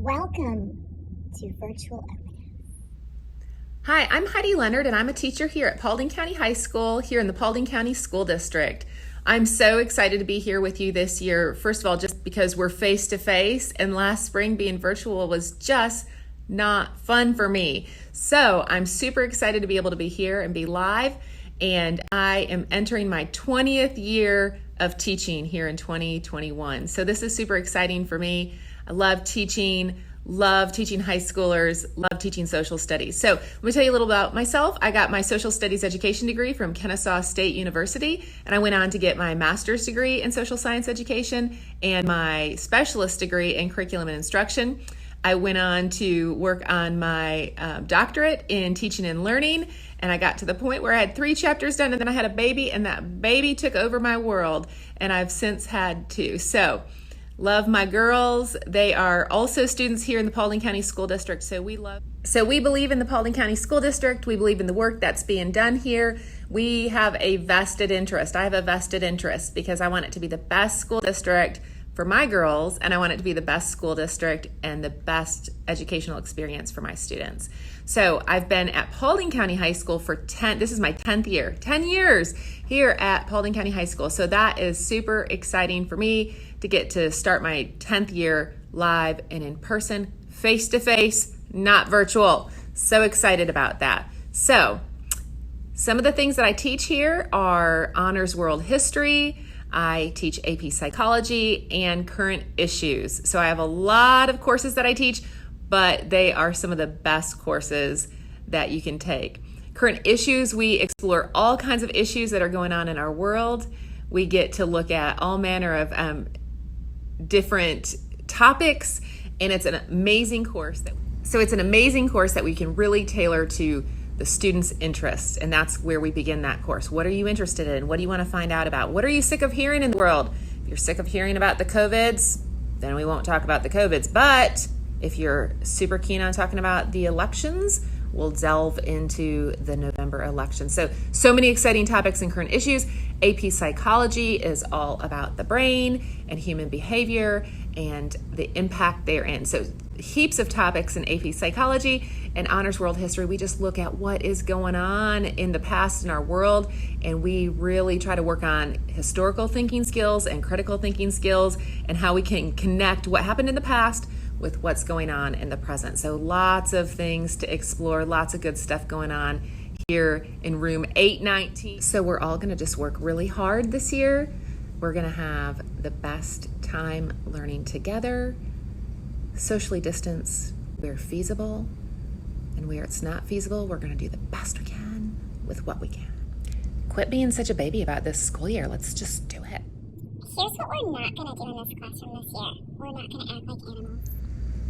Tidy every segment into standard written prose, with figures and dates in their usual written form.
Welcome to Virtual Open. Hi, I'm Heidi Leonard, and I'm a teacher here at Paulding County High School here in the Paulding County School District. I'm so excited to be here with you this year. First of all, just because we're face-to-face, and last spring being virtual was just not fun for me. So I'm super excited to be able to be here and be live, and I am entering my 20th year of teaching here in 2021. So this is super exciting for me. I love teaching high schoolers, love teaching social studies. So let me tell you a little about myself. I got my social studies education degree from Kennesaw State University, and I went on to get my master's degree in social science education and my specialist degree in curriculum and instruction. I went on to work on my doctorate in teaching and learning, and I got to the point where I had 3 chapters done, and then I had a baby, and that baby took over my world, and I've since had 2. So love my girls. They are also students here in the Paulding County School District. So we believe in the Paulding County School District. We believe in the work that's being done here. We have a vested interest. I have a vested interest because I want it to be the best school district for my girls, and I want it to be the best school district and the best educational experience for my students. So I've been at Paulding County High School for this is my 10th year, 10 years here at Paulding County High School. So that is super exciting for me to get to start my 10th year live and in person, face-to-face, not virtual. So excited about that. So some of the things that I teach here are Honors World History. I teach AP Psychology and Current Issues. So I have a lot of courses that I teach, but they are some of the best courses that you can take. Current Issues, we explore all kinds of issues that are going on in our world. We get to look at all manner of different topics, and it's an amazing course. It's an amazing course that we can really tailor to the students' interests, and that's where we begin that course. What are you interested in? What do you want to find out about? What are you sick of hearing in the world? If you're sick of hearing about the COVIDs, then we won't talk about the COVIDs. But if you're super keen on talking about the elections, we'll delve into the November election. So many exciting topics in Current Issues. AP Psychology is all about the brain and human behavior and the impact therein. So heaps of topics in AP Psychology. And Honors World History, we just look at what is going on in the past in our world, and we really try to work on historical thinking skills and critical thinking skills and how we can connect what happened in the past with what's going on in the present. So lots of things to explore, lots of good stuff going on here in room 819. So we're all gonna just work really hard this year. We're gonna have the best time learning together, socially distanced where feasible, and where it's not feasible, we're gonna do the best we can with what we can. Quit being such a baby about this school year. Let's just do it. Here's what we're not going to do in this classroom this year. We're not going to act like animals.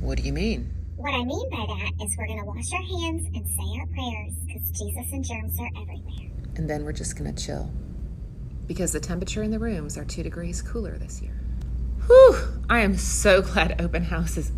What do you mean? What I mean by that is we're going to wash our hands and say our prayers because Jesus and germs are everywhere. And then we're just gonna chill because the temperature in the rooms are 2 degrees cooler this year. Whew, I am so glad open house is